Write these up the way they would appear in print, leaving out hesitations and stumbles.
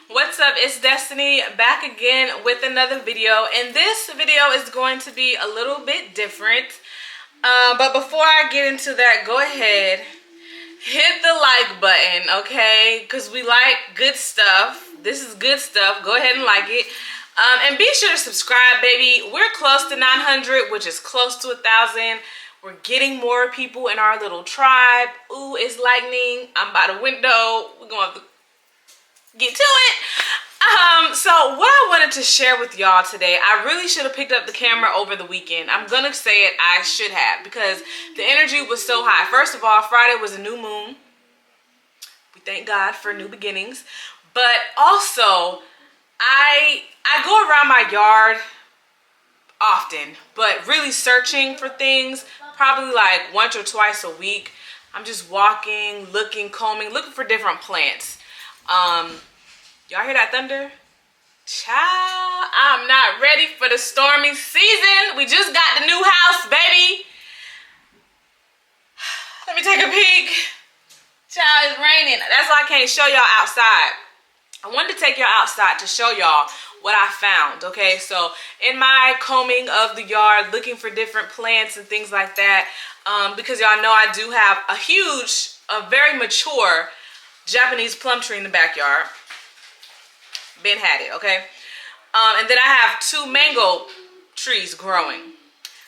What's up? It's Destiny back again with another video, and this video is going to be a little bit different. But before I get into that, go ahead, hit the like button, okay? Because we like good stuff. This is good stuff. Go ahead and like it. And be sure to subscribe, baby. We're close to 900, which is close to 1,000. We're getting more people in our little tribe. Ooh, it's lightning. I'm by the window. We're going to have to get to it. So what I wanted to share with y'all today, I really should have picked up the camera over the weekend. I'm gonna say it, I should have, because the energy was so high. First of all, Friday was a new moon. We thank God for new beginnings. But also, I go around my yard often, but really searching for things, probably like once or twice a week. I'm just walking, looking, combing, looking for different plants. Y'all hear that thunder? Child, I'm not ready for the stormy season. We just got the new house, baby. Let me take a peek. Child, it's raining. That's why I can't show y'all outside. I wanted to take y'all outside to show y'all what I found, okay? So in my combing of the yard, looking for different plants and things like that, because y'all know I do have a very mature Japanese plum tree in the backyard. Been had it, okay? And then I have 2 mango trees growing.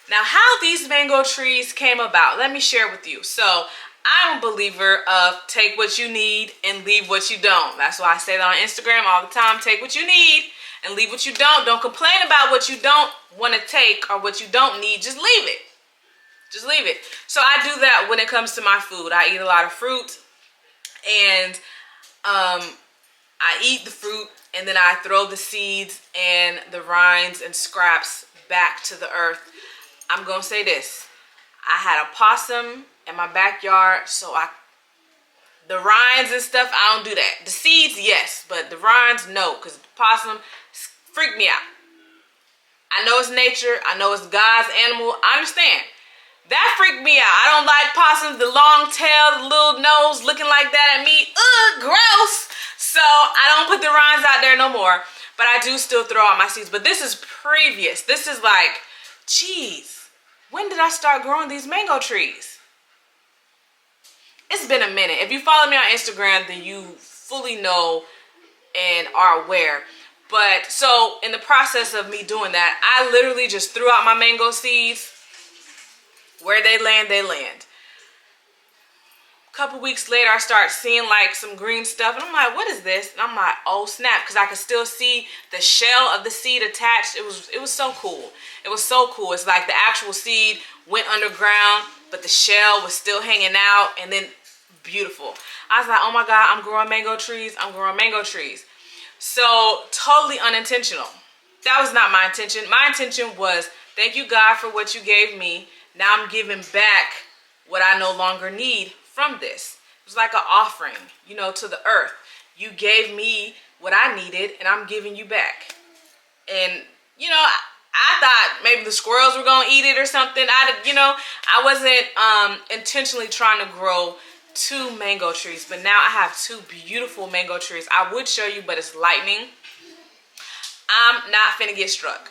Now, how these mango trees came about, let me share with you. So I'm a believer of take what you need and leave what you don't. That's why I say that on Instagram all the time. Take what you need and leave what you don't. Don't complain about what you don't want to take or what you don't need. Just leave it. Just leave it. So I do that when it comes to my food. I eat a lot of fruit, and I eat the fruit, and then I throw the seeds and the rinds and scraps back to the earth. I'm gonna say this. I had a possum in my backyard, so the rinds and stuff, I don't do that. The seeds, yes, but the rinds, no, because the possum freaked me out. I know it's nature. I know it's God's animal. I understand. That freaked me out. I don't like possums, the long tail, the little nose looking like that at me. Ugh, gross. So I don't put the rinds out there no more, but I do still throw out my seeds. But this is previous. This is like, geez, when did I start growing these mango trees? It's been a minute. If you follow me on Instagram, then you fully know and are aware. But so in the process of me doing that, I literally just threw out my mango seeds. Where they land, they land. A couple weeks later, I start seeing like some green stuff, and I'm like, what is this? And I'm like, oh snap, because I could still see the shell of the seed attached. It was so cool. It was so cool. It's like the actual seed went underground, but the shell was still hanging out, and then beautiful. I was like, oh my God, I'm growing mango trees. I'm growing mango trees. So totally unintentional. That was not my intention. My intention was, thank you God for what you gave me. Now I'm giving back what I no longer need from this. It was like an offering, to the earth. You gave me what I needed, and I'm giving you back. And, I thought maybe the squirrels were going to eat it or something. I wasn't intentionally trying to grow 2 mango trees, but now I have 2 beautiful mango trees. I would show you, but it's lightning. I'm not finna get struck.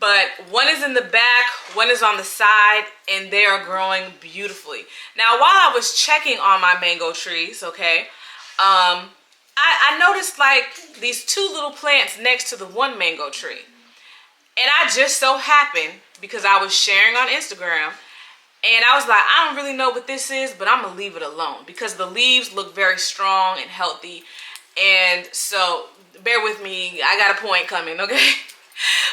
But one is in the back, one is on the side, and they are growing beautifully. Now, while I was checking on my mango trees, okay, I noticed like these 2 little plants next to the one mango tree. And I just so happened, because I was sharing on Instagram, and I was like, I don't really know what this is, but I'm going to leave it alone, because the leaves look very strong and healthy. And so, bear with me, I got a point coming, okay?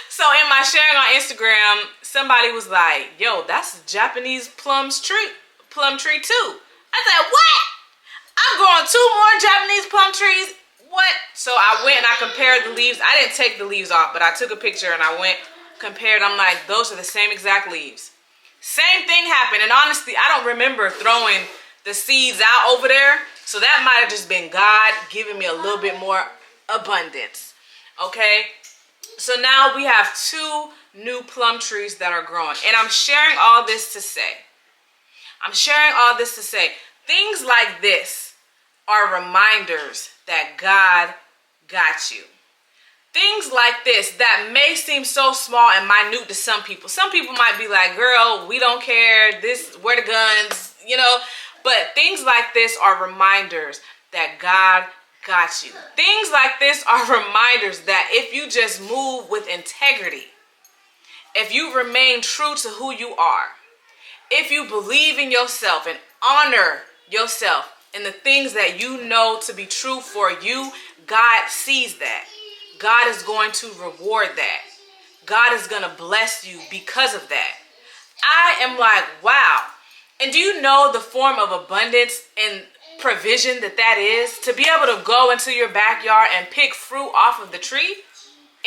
So in my sharing on Instagram, somebody was like, yo, that's a Japanese plum tree too. I said, what? I'm growing 2 more Japanese plum trees? What? So I went and I compared the leaves. I didn't take the leaves off, but I took a picture and I went, compared. I'm like, those are the same exact leaves. Same thing happened. And honestly, I don't remember throwing the seeds out over there. So that might have just been God giving me a little bit more abundance. Okay? So now we have 2 new plum trees that are growing. And I'm sharing all this to say, things like this are reminders that God got you. Things like this that may seem so small and minute to some people. Some people might be like, girl, we don't care. This, where the guns, you know. But things like this are reminders that God got you. Things like this are reminders that if you just move with integrity, if you remain true to who you are, if you believe in yourself and honor yourself and the things that you know to be true for you, God sees that. God is going to reward that. God is going to bless you because of that. I am like, wow. And do you know the form of abundance and provision that is? To be able to go into your backyard and pick fruit off of the tree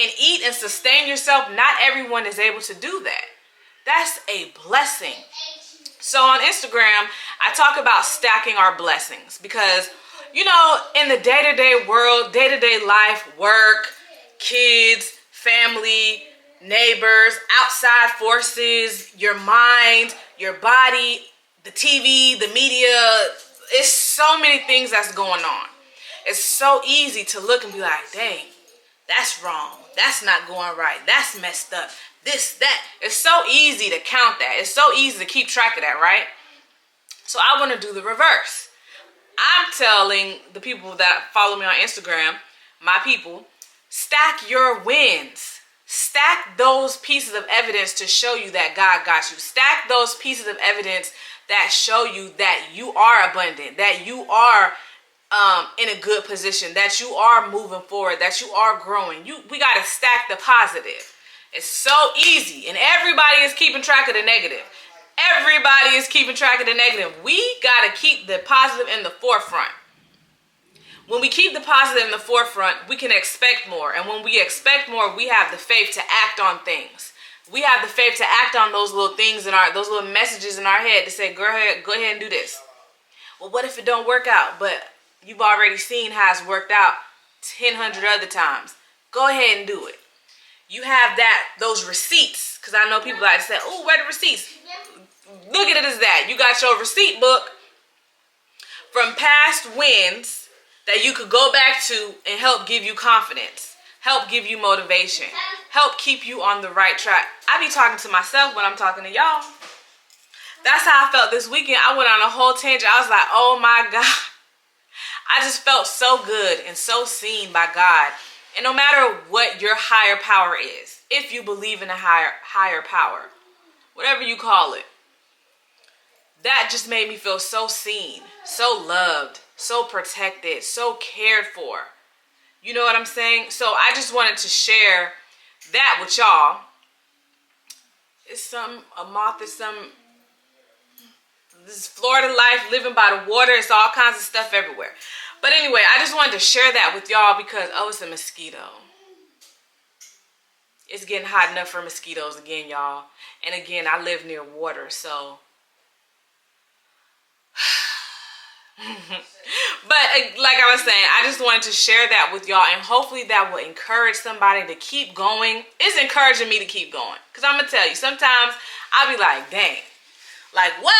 and eat and sustain yourself. Not everyone is able to do that. That's a blessing. So on Instagram, I talk about stacking our blessings because, you know, in the day-to-day world, day-to-day life, work, kids, family, neighbors, outside forces, your mind, your body, the TV, the media, it's so many things that's going on. It's so easy to look and be like, dang, that's wrong. That's not going right. That's messed up. This, that. It's so easy to count that. It's so easy to keep track of that, right? So I want to do the reverse. I'm telling the people that follow me on Instagram, my people, stack your wins. Stack those pieces of evidence to show you that God got you. Stack those pieces of evidence that show you that you are abundant, that you are in a good position, that you are moving forward, that you are growing. We got to stack the positive. It's so easy, and everybody is keeping track of the negative. Everybody is keeping track of the negative. We got to keep the positive in the forefront. When we keep the positive in the forefront, we can expect more. And when we expect more, we have the faith to act on things. We have the faith to act on those little things those little messages in our head to say, go ahead and do this. Well, what if it don't work out? But you've already seen how it's worked out 1,000 other times. Go ahead and do it. You have those receipts, because I know people like to say, oh, where are the receipts? Look at it as that. You got your receipt book from past wins that you could go back to and help give you confidence, help give you motivation, help keep you on the right track. I be talking to myself when I'm talking to y'all. That's how I felt this weekend. I went on a whole tangent. I was like, oh my God. I just felt so good and so seen by God. And no matter what your higher power is, if you believe in a higher power, whatever you call it, that just made me feel so seen, so loved, so protected, so cared for. You know what I'm saying? So I just wanted to share that with y'all. It's a moth is this is Florida life, living by the water. It's all kinds of stuff everywhere. But anyway, I just wanted to share that with y'all because, oh, it's a mosquito. It's getting hot enough for mosquitoes again, y'all. And again, I live near water, so. But like I was saying, I just wanted to share that with y'all, and hopefully that will encourage somebody to keep going. It's encouraging me to keep going, because I'm going to tell you, sometimes I'll be like, dang, like what?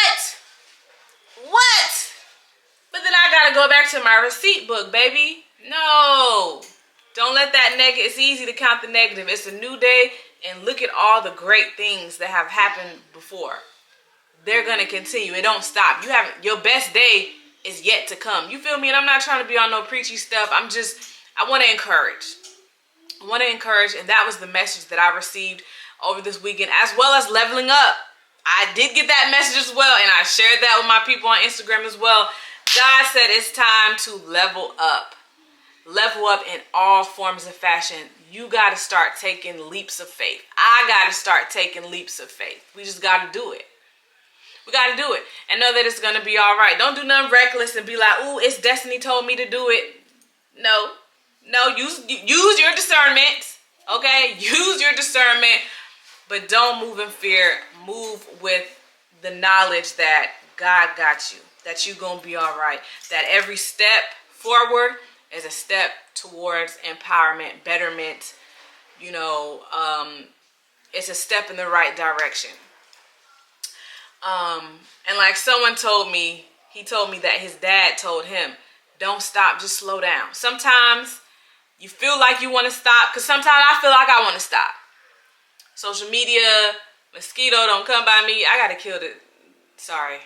But then I got to go back to my receipt book, baby. No, don't let that negative. It's easy to count the negative. It's a new day, and look at all the great things that have happened before. They're going to continue. It don't stop. Your best day is yet to come. You feel me? And I'm not trying to be on no preachy stuff. I want to encourage. And that was the message that I received over this weekend, as well as leveling up. I did get that message as well, and I shared that with my people on Instagram as well. God said it's time to level up. Level up in all forms of fashion. You got to start taking leaps of faith. I got to start taking leaps of faith. We just got to do it. We got to do it and know that it's going to be all right. Don't do nothing reckless and be like, ooh, it's Destiny told me to do it. No, use your discernment, okay? Use your discernment, but don't move in fear. Move with the knowledge that God got you, that you're going to be all right, that every step forward is a step towards empowerment, betterment. It's a step in the right direction. And like someone told me, he told me that his dad told him, don't stop, just slow down. Sometimes You feel like you want to stop, because sometimes I feel like I want to stop. Social media, mosquito don't come by me. I gotta kill it. Sorry.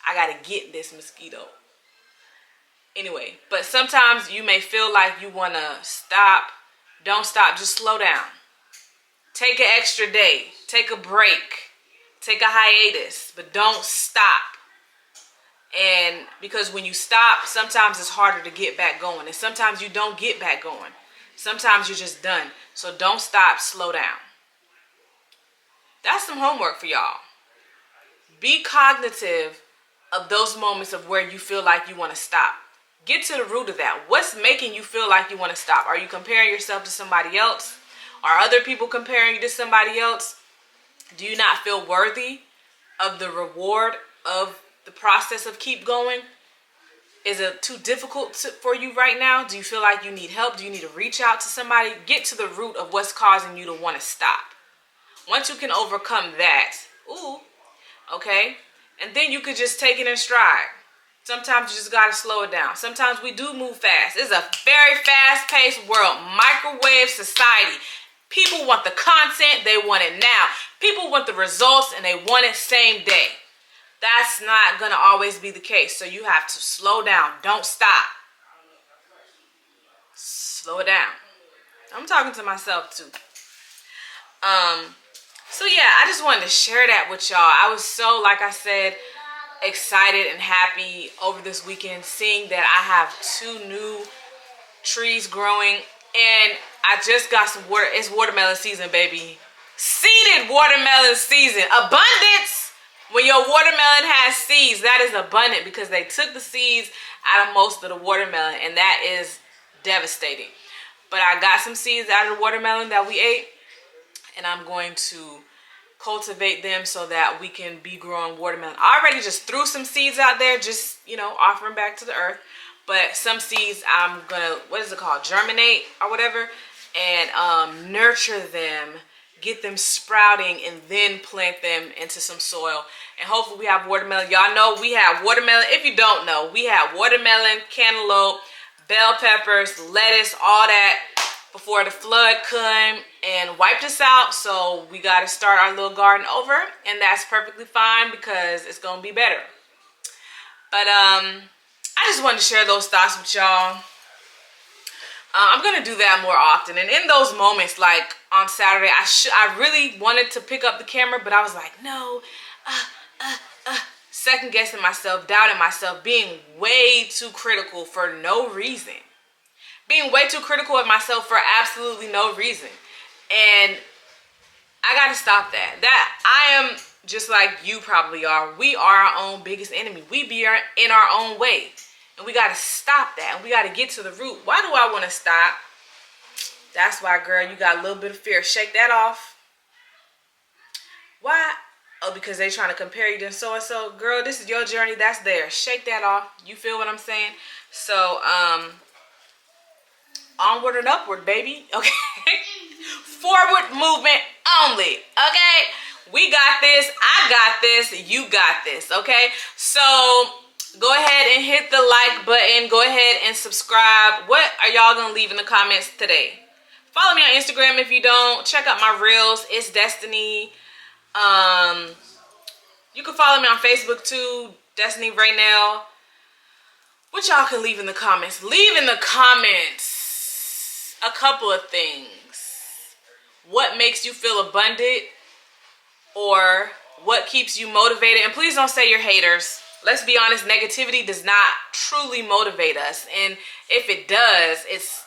I gotta get this mosquito. Anyway, but sometimes you may feel like you want to stop. Don't stop. Just slow down. Take an extra day. Take a break. Take a hiatus. But don't stop. And because when you stop, sometimes it's harder to get back going. And sometimes you don't get back going. Sometimes you're just done. So don't stop. Slow down. That's some homework for y'all. Be cognitive of those moments of where you feel like you want to stop. Get to the root of that. What's making you feel like you want to stop? Are you comparing yourself to somebody else? Are other people comparing you to somebody else? Do you not feel worthy of the reward of the process of keep going? Is it too difficult for you right now? Do you feel like you need help? Do you need to reach out to somebody? Get to the root of what's causing you to want to stop. Once you can overcome that, okay, and then you could just take it in stride. Sometimes you just got to slow it down. Sometimes we do move fast. It's a very fast-paced world. Microwave society. People want the content. They want it now. People want the results, and they want it same day. That's not going to always be the case. So you have to slow down. Don't stop. Slow it down. I'm talking to myself, too. So, yeah, I just wanted to share that with y'all. I was so, like I said, excited and happy over this weekend seeing that I have 2 new trees growing, and I just got some water. It's watermelon season, baby. Seeded watermelon season. Abundance. When your watermelon has seeds, that is abundant because they took the seeds out of most of the watermelon, and that is devastating. But I got some seeds out of the watermelon that we ate, and I'm going to cultivate them so that we can be growing watermelon. I already just threw some seeds out there, just, offer them back to the earth. But some seeds I'm gonna, germinate or whatever, and nurture them, get them sprouting, and then plant them into some soil. And hopefully we have watermelon. Y'all know we have watermelon. If you don't know, we have watermelon, cantaloupe, bell peppers, lettuce, all that before the flood came and wiped us out. So we got to start our little garden over, and that's perfectly fine because it's going to be better. But I just wanted to share those thoughts with y'all. I'm going to do that more often. And in those moments, like on Saturday, I really wanted to pick up the camera, but I was like, no, second guessing myself, doubting myself, being way too critical for no reason. Being way too critical of myself for absolutely no reason. And I got to stop that. That I am just like you probably are. We are our own biggest enemy. We be in our own way. And we got to stop that. And we got to get to the root. Why do I want to stop? That's why, girl, you got a little bit of fear. Shake that off. Why? Oh, because they trying to compare you to so-and-so. Girl, this is your journey. That's theirs. Shake that off. You feel what I'm saying? So, onward and upward, baby. Okay. Forward movement only. Okay. We got this. I got this. You got this. Okay. So go ahead and hit the like button. Go ahead and subscribe. What are y'all going to leave in the comments today? Follow me on Instagram if you don't. Check out my reels. It's Destaynee. You can follow me on Facebook too. Destaynee right now. What y'all can leave in the comments? Leave in the comments a couple of things. What makes you feel abundant, or what keeps you motivated? And please don't say you're haters. Let's be honest, negativity does not truly motivate us. And if it does, it's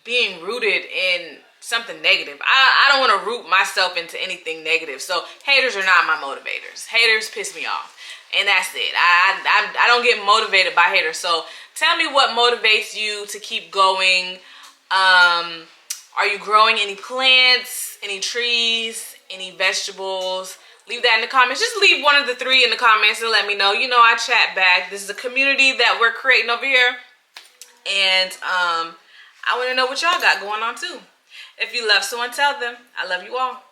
being rooted in something negative. I don't want to root myself into anything negative. So haters are not my motivators. Haters piss me off. And that's it. I don't get motivated by haters. So tell me what motivates you to keep going. Are you growing any plants, any trees, any vegetables? Leave that in the comments. Just leave one of the 3 in the comments and let me know. You know, I chat back. This is a community that we're creating over here. And I want to know what y'all got going on too. If you love someone, tell them. I love you all.